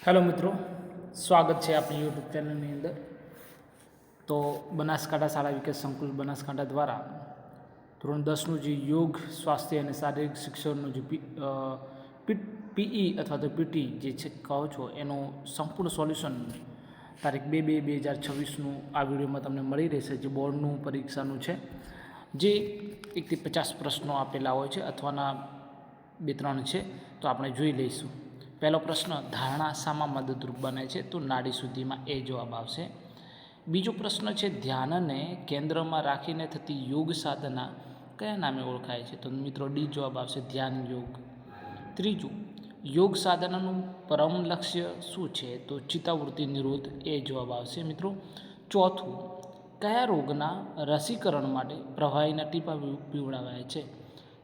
Hello મિત્રો, સ્વાગત છે આપણી યુટ્યુબ ચેનલની અંદર. તો બનાસકાંઠા શાળા વિકાસ સંકુલ બનાસકાંઠા દ્વારા ધોરણ 10નું જે યોગ, સ્વાસ્થ્ય અને શારીરિક શિક્ષણનું જે પીઈ અથવા તો પીટી જે છે કહો છો એનું સંપૂર્ણ સોલ્યુશન તારીખ 2/2/2026 આ વિડીયોમાં તમને મળી રહેશે. જે બોર્ડનું પરીક્ષાનું છે, જે 1 થી 50 પ્રશ્નો આપેલા હોય છે અથવાના 2-3 છે, તો આપણે જોઈ લઈશું. પહેલો પ્રશ્ન, ધારણા શામાં મદદરૂપ બને છે? તો નાડી શુદ્ધિમાં, એ જવાબ આવશે. બીજો પ્રશ્ન છે, ધ્યાનને કેન્દ્રમાં રાખીને થતી યોગ સાધના કયા નામે ઓળખાય છે? તો મિત્રો ડી જવાબ આવશે, ધ્યાન યોગ. ત્રીજું, યોગ સાધનાનું પરમ લક્ષ્ય શું છે? તો ચિત્તાવૃત્તિ નિરોધ, એ જવાબ આવશે મિત્રો. ચોથું, કયા રોગના રસીકરણ માટે પ્રવાહીના ટીપા પીવડાવાય છે?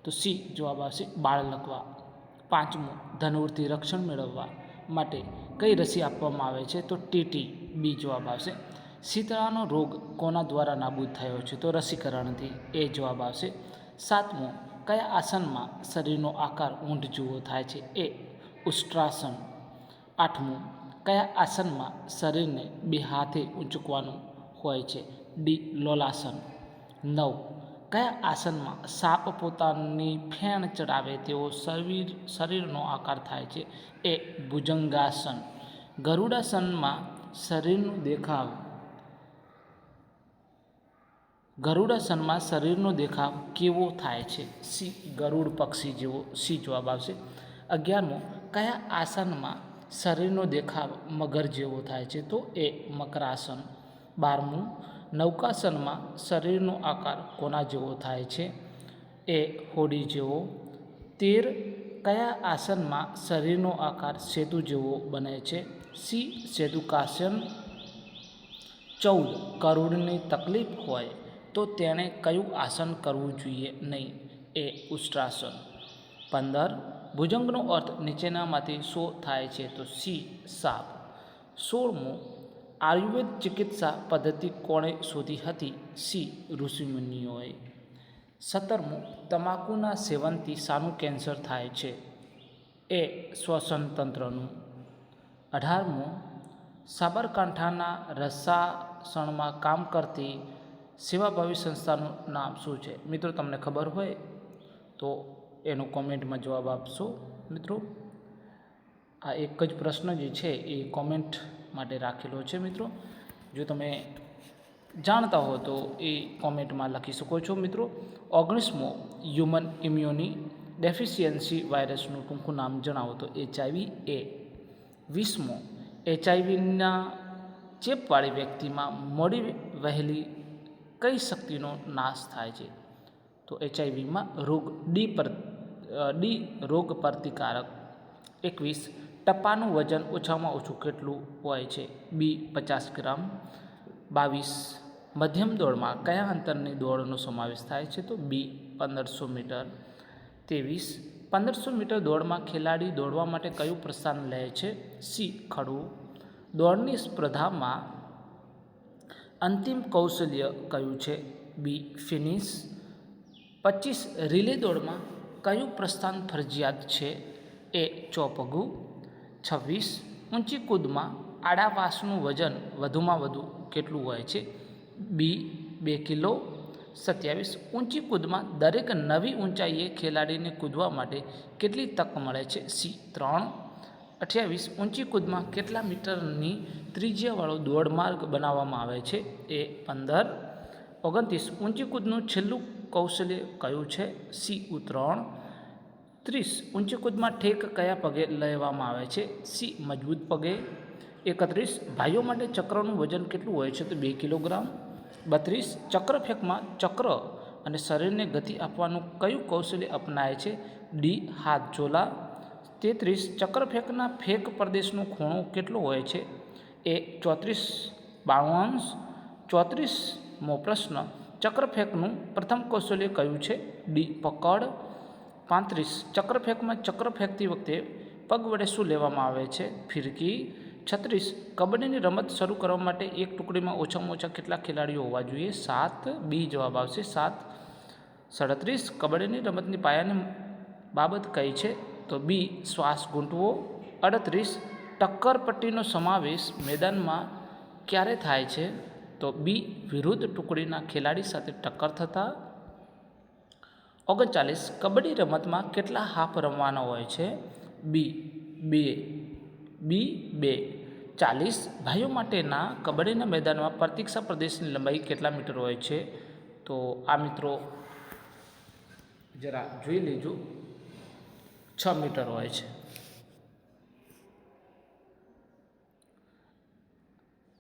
તો સી જવાબ આવશે, બાળ લકવા. પાંચમું, ધનુર્થી રક્ષણ મેળવવા માટે કઈ રસી આપવામાં આવે છે? તો ટીટી, બી જવાબ આવશે. શીતળાનો રોગ કોના દ્વારા નાબૂદ થયો છે? તો રસીકરણથી, એ જવાબ આવશે. સાતમું, કયા આસનમાં શરીરનો આકાર ઊંટ જેવો થાય છે? એ ઉષ્ટ્રાસન. આઠમું, કયા આસનમાં શરીરને બે હાથે ઊંચકવાનું હોય છે? ડી લોલાસન. 9, કયા આસનમાં સાપ પોતાની ફેણ ચડાવે તેવો શરીરનો આકાર થાય છે? એ ભુજંગાસન. ગરુડાસનમાં શરીરનો દેખાવ કેવો થાય છે? સી ગરુડ પક્ષી જેવો, સી જવાબ આવશે. 11મો, કયા આસનમાં શરીરનો દેખાવ મગર જેવો થાય છે? તો એ મકરાસન. 12મું, નૌકાસનમાં શરીરનો આકાર કોના જેવો થાય છે? એ હોડી જેવો. 13, કયા આસનમાં શરીરનો આકાર સેતુ જેવો બને છે? સી સેતુકાસન. 14, કરોડની તકલીફ હોય તો તેણે કયું આસન કરવું જોઈએ નહીં? એ ઉષ્ટ્રાસન. 15, ભુજંગનો અર્થ નીચેનામાંથી શો થાય છે? તો સી સાપ. 16મું, આયુર્વેદ ચિકિત્સા પદ્ધતિ કોણે શોધી હતી? સી ઋષિમુનિઓએ. 17મું, તમાકુના સેવનથી શાનું કેન્સર થાય છે? એ શ્વસન તંત્રનું. 18મું, સાબરકાંઠાના રસાસણમાં કામ કરતી સેવાભાવી સંસ્થાનું નામ શું છે? મિત્રો તમને ખબર હોય તો એનો કોમેન્ટમાં જવાબ આપશો. મિત્રો આ એક જ પ્રશ્ન જે છે એ કોમેન્ટ માટે રાખેલો છે. મિત્રો જો તમે જાણતા હો તો એ કોમેન્ટમાં લખી શકો છો. મિત્રો 19મો, હ્યુમન ઇમ્યુની ડેફિશિયન્સી વાયરસનું ટૂંકું નામ જણાવો. તો HIV એ. 20મો, HIVના ચેપવાળી વ્યક્તિમાં મોડી વહેલી કઈ શક્તિનો નાશ થાય છે? તો HIVમાં ડી રોગ પ્રતિકારક. 21, ટપ્પાનું વજન ઓછામાં ઓછું કેટલું હોય છે? બી 50 ગ્રામ. 22, મધ્યમ દોડમાં કયા અંતરની દોડનો સમાવેશ થાય છે? તો બી 1500 મીટર. 23, 1500 મીટર દોડમાં ખેલાડી દોડવા માટે કયું પ્રસ્થાન લે છે? સી ખડવું. દોડની સ્પર્ધામાં અંતિમ કૌશલ્ય કયું છે? બી ફિનિશ. 25, રિલે દોડમાં કયું પ્રસ્થાન ફરજિયાત છે? એ ચોપગું. 26, ઊંચી કૂદમાં આડા વાસનું વજન વધુમાં વધુ કેટલું હોય છે? બી 2 કિલો. 27, ઊંચી કૂદમાં દરેક નવી ઊંચાઈએ ખેલાડીને કૂદવા માટે કેટલી તક મળે છે? સી 3. 28, ઊંચી કૂદમાં કેટલા મીટરની ત્રિજ્યાવાળો દોડમાર્ગ બનાવવામાં આવે છે? એ 15. 29, ઊંચી કૂદનું છેલ્લું કૌશલ્ય કયું છે? સી ઉતરણ. 30, ઊંચી કૂદમાં ઠેક કયા પગે લેવામાં આવે છે? સી મજબૂત પગે. 31, ભાઈઓ માટે ચક્રનું વજન કેટલું હોય છે? તો 2 કિલોગ્રામ. 32, ચક્ર ફેંકમાં ચક્ર અને શરીરને ગતિ આપવાનું કયું કૌશલ્ય અપનાય છે? ડી હાથ ઝોલા. 33, ચક્ર ફેંકના ફેંક પ્રદેશનો ખૂણો કેટલો હોય છે? એ 34.92°. 34મો પ્રશ્ન, ચક્ર ફેંકનું પ્રથમ કૌશલ્ય કયું છે? ડી પકડ. 35, ચક્ર ફેંકમાં ચક્ર ફેંકતી વખતે પગ વડે શું લેવામાં આવે છે? ફિરકી. 36, કબડ્ડીની રમત શરૂ કરવા માટે એક ટુકડીમાં ઓછામાં ઓછા કેટલા ખેલાડીઓ હોવા જોઈએ? 7. બી જવાબ આવશે, 7. 37, કબડ્ડીની રમતની પાયાની બાબત કઈ છે? તો બી શ્વાસ ગૂંટવો. 38, ટક્કર પટ્ટીનો સમાવેશ મેદાનમાં ક્યારે થાય છે? તો બી વિરુદ્ધ ટુકડીના ખેલાડી સાથે ટક્કર થતાં. 39 કબડ્ડી રમતમાં કેટલા હાફ રમવાના હોય છે? બી 2. 40 ભાઈઓ માટેના કબડ્ડીના મેદાનમાં પ્રતીક્ષા પ્રદેશની લંબાઈ કેટલા મીટર હોય છે? તો આ મિત્રો જરા જોઈ લેજો, 6 મીટર હોય છે.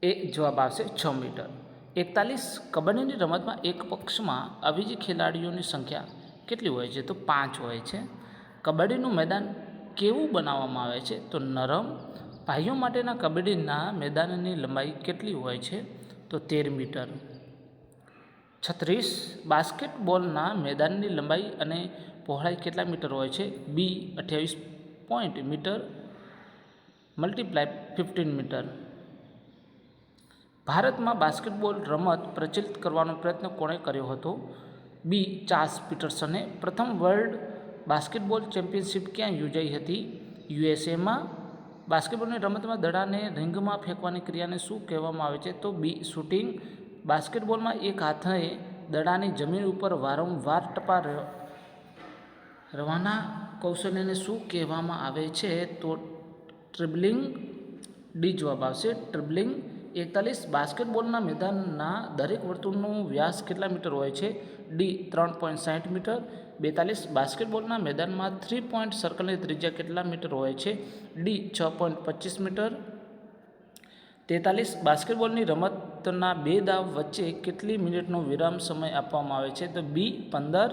એ જવાબ આવશે 6 મીટર. 41 કબડ્ડીની રમતમાં એક પક્ષમાં અવેજી ખેલાડીઓની સંખ્યા કેટલી હોય છે? તો 5 હોય છે. કબડ્ડીનું મેદાન કેવું બનાવવામાં આવે છે? તો નરમ. ભાઈઓ માટેના કબડ્ડીના મેદાનની લંબાઈ કેટલી હોય છે? તો 13 મીટર. 36 બાસ્કેટબોલના મેદાનની લંબાઈ અને પહોળાઈ કેટલા મીટર હોય છે? બી 28 મીટર મલ્ટીપ્લાય 15 મીટર. ભારતમાં બાસ્કેટબોલ રમત પ્રચલિત કરવાનો પ્રયત્ન કોણે કર્યો હતો? બી ચાર્લ્સ પીટરસને. પ્રથમ વર્લ્ડ બાસ્કેટબોલ ચેમ્પિયનશિપ ક્યાં યોજાઈ હતી? યુએસએમાં. બાસ્કેટબોલની રમતમાં દડાને રિંગમાં ફેંકવાની ક્રિયાને શું કહેવામાં આવે છે? તો બી શૂટિંગ. બાસ્કેટબોલમાં એક હાથે દડાની જમીન ઉપર વારંવાર ટપા રવાના કૌશલ્યને શું કહેવામાં આવે છે? તો ડ્રિબલિંગ. ડી જવાબ આવશે ડ્રિબલિંગ. 41 બાસ્કેટબોલના મેદાનના દરેક વર્તુળનો વ્યાસ કેટલા મીટર હોય છે? D 3.60 metre. 42 બાસ્કેટબોલના મેદાનમાં 3 પોઈન્ટ સર્કલની ત્રિજ્યા કેટલા મીટર હોય છે? D 6.25 metre. 43 બાસ્કેટબોલની રમતના બે દાવ વચ્ચે કેટલી મિનિટનો વિરામ સમય આપવામાં આવે છે? તો બી 15.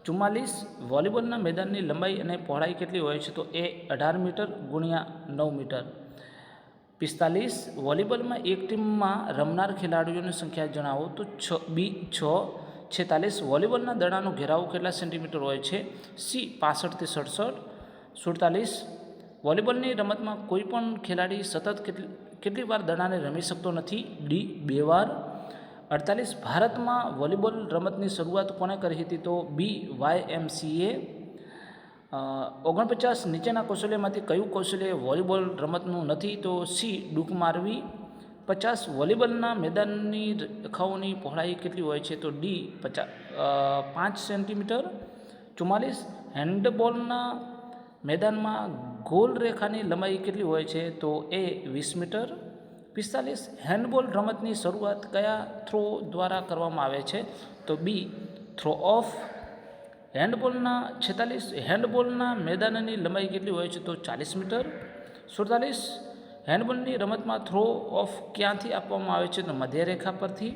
44 વોલીબોલના મેદાનની લંબાઈ અને પહોળાઈ કેટલી હોય છે? તો એ 18 મીટર ગુણ્યા 9 મીટર. 45 વોલીબોલમાં એક ટીમમાં રમનાર ખેલાડીઓની સંખ્યા જણાવો. તો બી 6. 46 વોલીબોલના દડાનો ઘેરાવો કેટલા સેન્ટીમીટર હોય છે? સી 65 થી 67. 47 વોલીબોલની રમતમાં કોઈ પણ ખેલાડી સતત કેટલી વાર દડાને રમી શકતો નથી? ડી 2 વાર. 48 ભારતમાં વોલીબોલ રમતની શરૂઆત કોણે કરી હતી? તો બી YMCA. 49 નીચેના કૌશલ્યમાંથી કયું કૌશલ્ય વોલીબોલ રમતનું નથી? તો સી ડૂક મારવી. 50 વોલીબોલના મેદાનની રેખાઓની પહોળાઈ કેટલી હોય છે? તો ડી 5 સેન્ટીમીટર. 44 હેન્ડબોલના મેદાનમાં ગોલ રેખાની લંબાઈ કેટલી હોય છે? તો એ 20 મીટર. 45 હેન્ડબોલ રમતની શરૂઆત કયા થ્રો દ્વારા કરવામાં આવે છે? તો બી થ્રો ઓફ. હેન્ડબોલના 46 હેન્ડબોલના મેદાનની લંબાઈ કેટલી હોય છે? તો 40 મીટર. 47 હેન્ડબોલની રમતમાં થ્રો ઓફ ક્યાંથી આપવામાં આવે છે? તો મધ્યરેખા પરથી.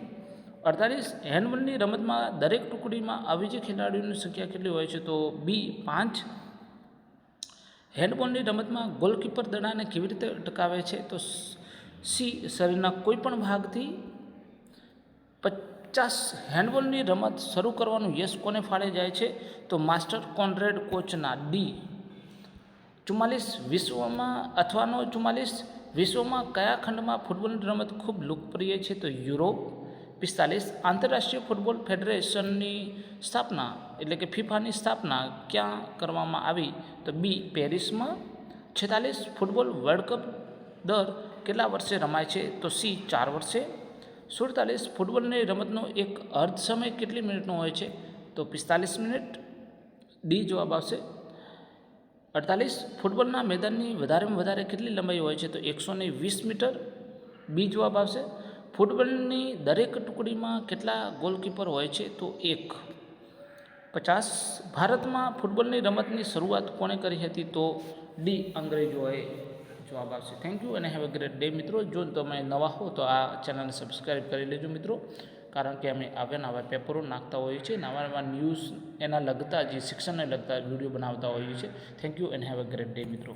48 હેન્ડબોલની રમતમાં દરેક ટુકડીમાં અવેજી ખેલાડીઓની સંખ્યા કેટલી હોય છે? તો બી 5. હેન્ડબોલની રમતમાં ગોલકીપર દડાને કેવી રીતે અટકાવે છે? તો સી શરીરના કોઈ પણ ભાગથી. 50 હેન્ડબોલની રમત શરૂ કરવાનું યશ કોને ફાળે જાય છે? તો માસ્ટર કોનરેડ કોચના. ડી 44 વિશ્વમાં કયા ખંડમાં ફૂટબોલની રમત ખૂબ લોકપ્રિય છે? તો યુરોપ. 45 આંતરરાષ્ટ્રીય ફૂટબોલ ફેડરેશનની સ્થાપના એટલે કે ફિફાની સ્થાપના ક્યાં કરવામાં આવી? તો બી પેરિસમાં. 46 ફૂટબોલ વર્લ્ડ કપ દર કેટલા વર્ષે રમાય છે? તો સી 4 વર્ષે. 47 ફૂટબોલની રમતનો એક અર્ધ સમય કેટલી મિનિટનો હોય છે? તો 45 મિનિટ. ડી જવાબ આવશે. 48 ફૂટબોલના મેદાનની વધારેમાં વધારે કેટલી લંબાઈ હોય છે? તો 120 મીટર. બી જવાબ આવશે. ફૂટબોલની દરેક ટુકડીમાં કેટલા ગોલકીપર હોય છે? તો 1. 50 ભારતમાં ફૂટબોલની રમતની શરૂઆત કોણે કરી હતી? તો ડી અંગ્રેજોએ. જવાબ આવશે. થેન્ક યુ અને હેવ અ ગ્રેટ ડે મિત્રો. જો તમે નવા હો તો આ ચેનલને સબસ્ક્રાઈબ કરી લેજો મિત્રો, કારણ કે અમે નવા પેપરો નાખતા હોઈએ છીએ, નવા ન્યૂઝ એના લગતા જે શિક્ષણને લગતા વિડીયો બનાવતા હોઈએ છીએ. Thank you and have a great day મિત્રો.